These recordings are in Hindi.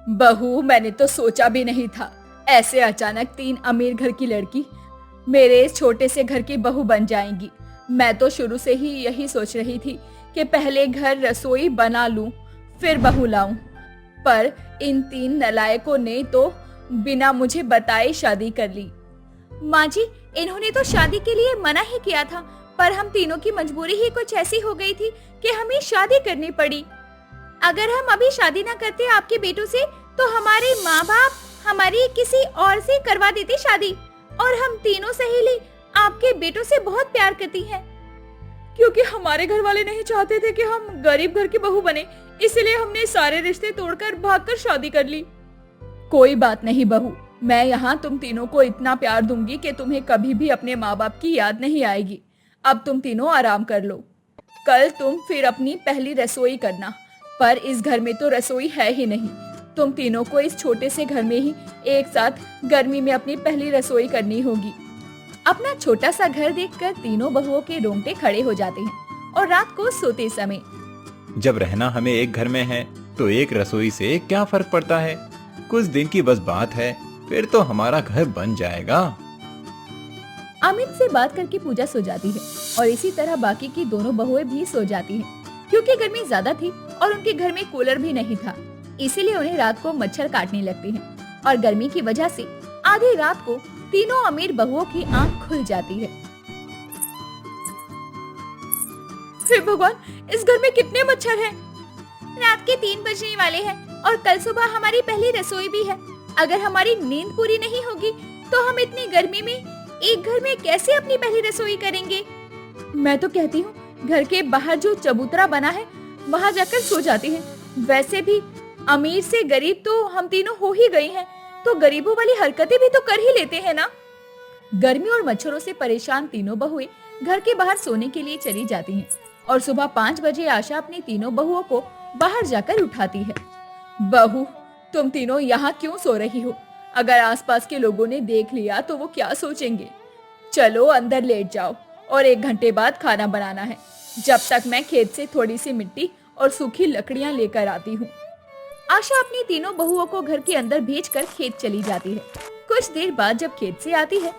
बहू, मैंने तो सोचा भी नहीं था ऐसे अचानक 3 अमीर घर की लड़की मेरे इस छोटे से घर की बहू बन जाएंगी। मैं तो शुरू से ही यही सोच रही थी कि पहले घर रसोई बना लूं, फिर बहू लाऊं। पर इन 3 नालायकों ने तो बिना मुझे बताए शादी कर ली। माँ जी, इन्होंने तो शादी के लिए मना ही किया था, पर हम तीनों की मजबूरी ही कुछ ऐसी हो गई थी कि हमें शादी करनी पड़ी। अगर हम अभी शादी न करते आपके बेटों से, तो हमारे माँ बाप हमारी किसी और से करवा देते शादी। और हम तीनों सहेली आपके बेटों से बहुत प्यार करती हैं। क्योंकि हमारे घर वाले नहीं चाहते थे कि हम गरीब घर की बहू बने, इसलिए हमने सारे रिश्ते तोड़कर भागकर शादी कर ली। कोई बात नहीं बहू, मैं यहाँ तुम तीनों को इतना प्यार दूंगी कि तुम्हें कभी भी अपने माँ बाप की याद नहीं आएगी। अब तुम तीनों आराम कर लो, कल तुम फिर अपनी पहली रसोई करना। पर इस घर में तो रसोई है ही नहीं। तुम तीनों को इस छोटे से घर में ही एक साथ गर्मी में अपनी पहली रसोई करनी होगी। अपना छोटा सा घर देखकर तीनों बहुओं के रोंगटे खड़े हो जाते हैं। और रात को सोते समय, जब रहना हमें एक घर में है तो एक रसोई से क्या फर्क पड़ता है। कुछ दिन की बस बात है, फिर तो हमारा घर बन जाएगा। अमित से बात करके पूजा सो जाती है और इसी तरह बाकी की दोनों बहुएं भी सो जाती हैं। क्योंकि गर्मी ज्यादा थी और उनके घर में कूलर भी नहीं था, इसीलिए उन्हें रात को मच्छर काटने लगते हैं। और गर्मी की वजह से आधी रात को तीनों अमीर बहुओं की आंख खुल जाती है। हे भगवान, इस घर में कितने मच्छर हैं? रात के 3 बजने वाले हैं और कल सुबह हमारी पहली रसोई भी है। अगर हमारी नींद पूरी नहीं होगी तो हम इतनी गर्मी में एक घर में कैसे अपनी पहली रसोई करेंगे? मैं तो कहती हूँ घर के बाहर जो चबूतरा बना है वहाँ जाकर सो जाते हैं। वैसे भी अमीर से गरीब तो हम तीनों हो ही गए हैं, तो गरीबों वाली हरकतें भी तो कर ही लेते हैं ना। गर्मी और मच्छरों से परेशान तीनों बहुएं घर के बाहर सोने के लिए चली जाती हैं। और सुबह 5 बजे आशा अपनी तीनों बहुओं को बाहर जाकर उठाती है। बहू, तुम तीनों यहाँ क्यों सो रही हो? अगर आसपास के लोगों ने देख लिया तो वो क्या सोचेंगे? चलो अंदर लेट जाओ और 1 घंटे बाद खाना बनाना है, जब तक मैं खेत से थोड़ी सी मिट्टी और सूखी लकड़ियां लेकर आती हूँ। आशा अपनी तीनों बहुओं को घर के अंदर भेजकर खेत चली जाती है। कुछ देर बाद जब खेत से आती है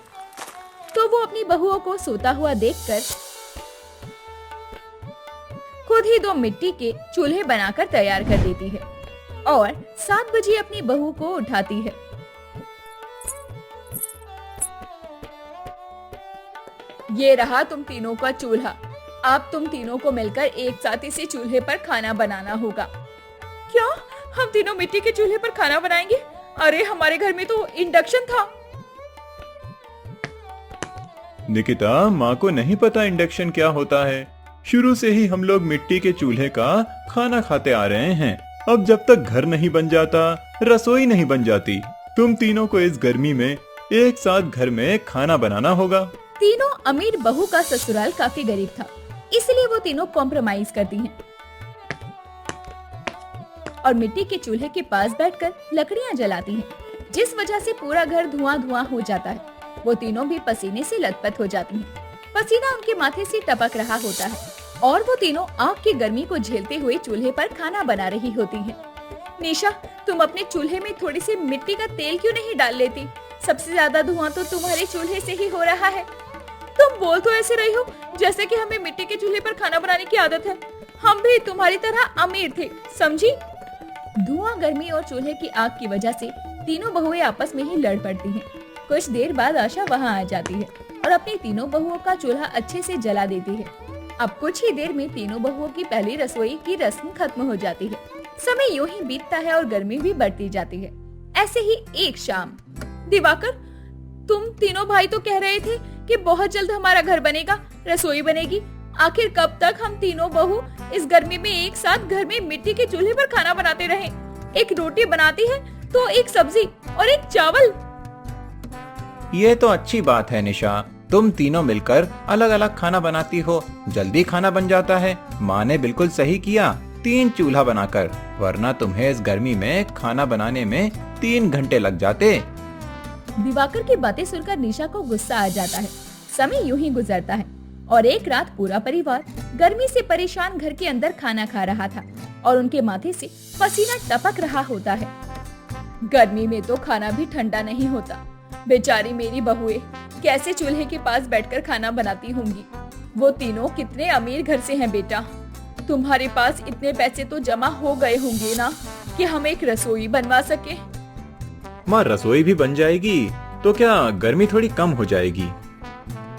तो वो अपनी बहुओं को सोता हुआ देखकर खुद ही 2 मिट्टी के चूल्हे बनाकर तैयार कर देती है और 7 बजे अपनी बहू को उठाती है। ये रहा तुम तीनों का चूल्हा। अब तुम तीनों को मिलकर एक साथ इसी चूल्हे पर खाना बनाना होगा। क्या हम तीनों मिट्टी के चूल्हे पर खाना बनाएंगे? अरे हमारे घर में तो इंडक्शन था। निकिता, माँ को नहीं पता इंडक्शन क्या होता है। शुरू से ही हम लोग मिट्टी के चूल्हे का खाना खाते आ रहे हैं। अब जब तक घर नहीं बन जाता, रसोई नहीं बन जाती, तुम तीनों को इस गर्मी में एक साथ घर में खाना बनाना होगा। तीनों अमीर बहू का ससुराल काफी गरीब था, इसलिए वो तीनों कॉम्प्रोमाइज करती हैं और मिट्टी के चूल्हे के पास बैठकर लकड़ियां जलाती हैं, जिस वजह से पूरा घर धुआं धुआं हो जाता है। वो तीनों भी पसीने से लथपथ हो जाती हैं। पसीना उनके माथे से टपक रहा होता है और वो तीनों आग की गर्मी को झेलते हुए चूल्हे पर खाना बना रही होती हैं। निशा, तुम अपने चूल्हे में थोड़ी सी मिट्टी का तेल क्यों नहीं डाल लेती? सबसे ज्यादा धुआं तो तुम्हारे चूल्हे से ही हो रहा है। तुम बोल तो ऐसे रही हो जैसे कि हमें मिट्टी के चूल्हे पर खाना बनाने की आदत है। हम भी तुम्हारी तरह अमीर थे, समझी? धुआं, गर्मी और चूल्हे की आग की वजह से तीनों बहुएं आपस में ही लड़ पड़ती हैं। कुछ देर बाद आशा वहां आ जाती है और अपनी तीनों बहुओं का चूल्हा अच्छे से जला देती है। अब कुछ ही देर में तीनों बहुओं की पहली रसोई की रस्म खत्म हो जाती है। समय यूं ही बीतता है और गर्मी भी बढ़ती जाती है। ऐसे ही एक शाम, दिवाकर, तुम तीनों भाई तो कह रहे थे कि बहुत जल्द हमारा घर बनेगा, रसोई बनेगी। आखिर कब तक हम तीनों बहू इस गर्मी में एक साथ घर में मिट्टी के चूल्हे पर खाना बनाते रहें? एक रोटी बनाती है तो एक सब्जी और एक चावल। ये तो अच्छी बात है निशा, तुम तीनों मिलकर अलग अलग खाना बनाती हो, जल्दी खाना बन जाता है। माँ ने बिल्कुल सही किया 3 चूल्हा बनाकर, वरना तुम्हें इस गर्मी में खाना बनाने में 3 घंटे लग जाते। दिवाकर की बातें सुनकर निशा को गुस्सा आ जाता है। समय यूं ही गुजरता है और एक रात पूरा परिवार गर्मी से परेशान घर के अंदर खाना खा रहा था और उनके माथे से पसीना टपक रहा होता है। गर्मी में तो खाना भी ठंडा नहीं होता। बेचारी मेरी बहुएं कैसे चूल्हे के पास बैठकर खाना बनाती होंगी। वो तीनों कितने अमीर घर से हैं बेटा। तुम्हारे पास इतने पैसे तो जमा हो गए होंगे ना कि हम एक रसोई बनवा सके। माँ रसोई भी बन जाएगी तो क्या गर्मी थोड़ी कम हो जाएगी?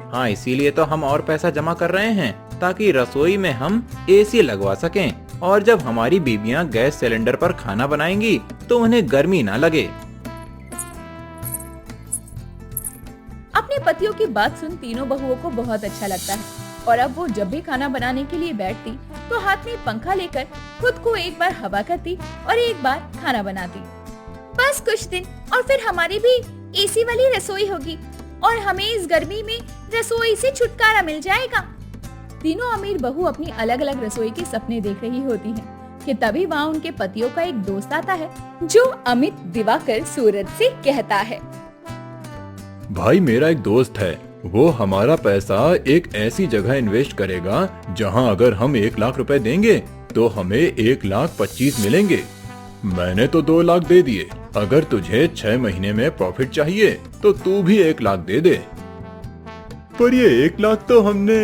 हाँ, इसीलिए तो हम और पैसा जमा कर रहे हैं ताकि रसोई में हम एसी लगवा सकें और जब हमारी बीबियां गैस सिलेंडर पर खाना बनाएंगी तो उन्हें गर्मी ना लगे। अपने पतियों की बात सुन तीनों बहुओं को बहुत अच्छा लगता है और अब वो जब भी खाना बनाने के लिए बैठती तो हाथ में पंखा लेकर खुद को एक बार हवा करती और एक बार खाना बनाती। बस कुछ दिन और फिर हमारी भी एसी वाली रसोई होगी और हमें इस गर्मी में रसोई से छुटकारा मिल जाएगा। तीनों अमीर बहू अपनी अलग अलग रसोई के सपने देख रही होती हैं कि तभी वहाँ उनके पतियों का एक दोस्त आता है जो अमित दिवाकर सूरत से कहता है, भाई मेरा एक दोस्त है, वो हमारा पैसा एक ऐसी जगह इन्वेस्ट करेगा जहां अगर हम 1 लाख रुपए देंगे तो हमें 1,25,000 मिलेंगे। मैंने तो 2 लाख दे दिए, अगर तुझे 6 महीने में प्रॉफिट चाहिए तो तू भी 1 लाख दे दे। पर ये 1 लाख तो हमने।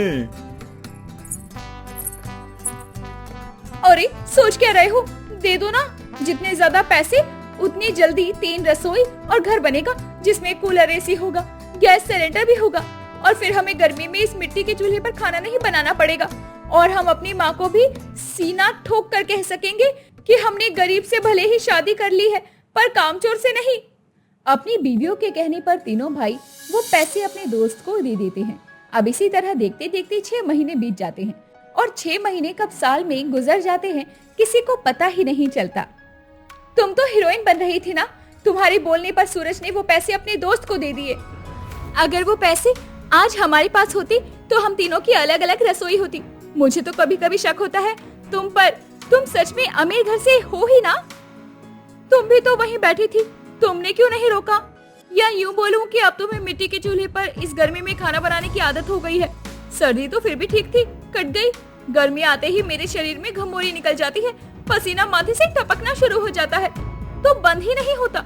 अरे सोच क्या रहे हो, दे दो ना। जितने ज्यादा पैसे उतनी जल्दी 3 रसोई और घर बनेगा जिसमें कूलर, एसी होगा, गैस सिलेंडर भी होगा और फिर हमें गर्मी में इस मिट्टी के चूल्हे पर खाना नहीं बनाना पड़ेगा और हम अपनी माँ को भी सीना ठोक कर कह सकेंगे कि हमने गरीब से भले ही शादी कर ली है पर कामचोर से नहीं। अपनी बीवियों के कहने पर तीनों भाई वो पैसे अपने दोस्त को दे देते हैं। अब इसी तरह देखते देखते 6 महीने बीत जाते हैं और 6 महीने कब साल में गुजर जाते हैं किसी को पता ही नहीं चलता। तुम तो हीरोइन बन रही थी ना, तुम्हारे बोलने पर सूरज ने वो पैसे अपने दोस्त को दे दिए। अगर वो पैसे आज हमारे पास होते तो हम तीनों की अलग अलग रसोई होती। मुझे तो कभी कभी शक होता है तुम पर, तुम सच में अमीर घर से हो ही ना? तुम भी तो वहीं बैठी थी, तुमने क्यों नहीं रोका? या यूं बोलूं कि अब तुम्हें मिट्टी के चूल्हे पर इस गर्मी में खाना बनाने की आदत हो गई है। सर्दी तो फिर भी ठीक थी, कट गई। गर्मी आते ही मेरे शरीर में घमौरी निकल जाती है, पसीना माथे से टपकना शुरू हो जाता है तो बंद ही नहीं होता,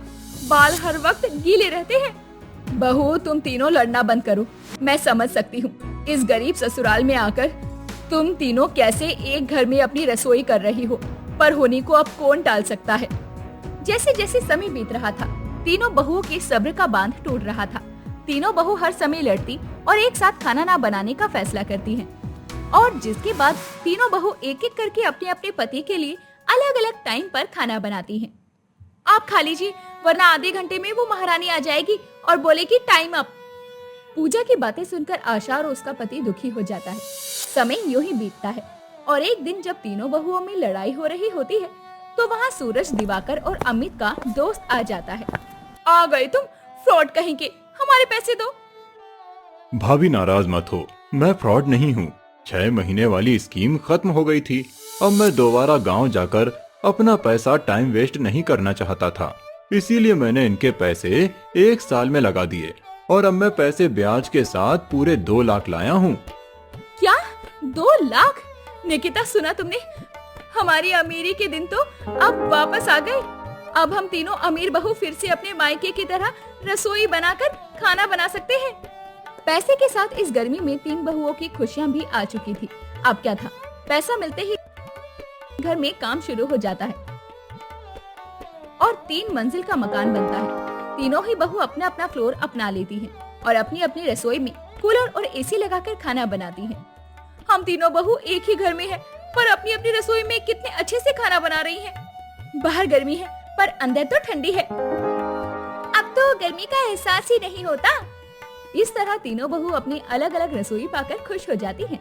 बाल हर वक्त गीले रहते हैं। बहू तुम तीनों लड़ना बंद करो। मैं समझ सकती हूँ इस गरीब ससुराल में आकर तुम तीनों कैसे एक घर में अपनी रसोई कर रही हो, पर होनी को अब कौन टाल सकता है। जैसे जैसे समय बीत रहा था तीनों बहुओं के सब्र का बांध टूट रहा था। तीनों बहू हर समय लड़ती और एक साथ खाना ना बनाने का फैसला करती हैं और जिसके बाद तीनों बहू एक एक करके अपने अपने पति के लिए अलग अलग टाइम पर खाना बनाती हैं। आप खा लीजिए वरना आधे घंटे में वो महारानी आ जाएगी और बोलेगी टाइम अप। पूजा की बातें सुनकर आशा और उसका पति दुखी हो जाता है। समय यूं ही बीतता है और एक दिन जब तीनों बहुओं में लड़ाई हो रही होती है तो वहाँ सूरज, दिवाकर और अमित का दोस्त आ जाता है। आ गए तुम फ्रॉड कहीं के, हमारे पैसे दो। भाभी नाराज मत हो, मैं फ्रॉड नहीं हूँ। 6 महीने वाली स्कीम खत्म हो गई थी। अब मैं दोबारा गांव जाकर अपना पैसा टाइम वेस्ट नहीं करना चाहता था, इसीलिए मैंने इनके पैसे 1 साल में लगा दिए और अब मैं पैसे ब्याज के साथ पूरे 2 लाख लाया हूँ। क्या 2 लाख? निकिता सुना तुमने? हमारी अमीरी के दिन तो अब वापस आ गए। अब हम तीनों अमीर बहू फिर से अपने मायके की तरह रसोई बनाकर खाना बना सकते हैं। पैसे के साथ इस गर्मी में 3 बहुओं की खुशियां भी आ चुकी थी। अब क्या था, पैसा मिलते ही घर में काम शुरू हो जाता है और 3 मंजिल का मकान बनता है। तीनों ही बहू अपना अपना फ्लोर अपना लेती हैं और अपनी अपनी रसोई में कूलर और एसी लगाकर खाना बनाती हैं। हम तीनों बहू एक ही घर में हैं, पर अपनी अपनी रसोई में कितने अच्छे से खाना बना रही हैं। बाहर गर्मी है पर अंदर तो ठंडी है। अब तो गर्मी का एहसास ही नहीं होता। इस तरह तीनों बहू अपनी अलग अलग रसोई पाकर खुश हो जाती हैं।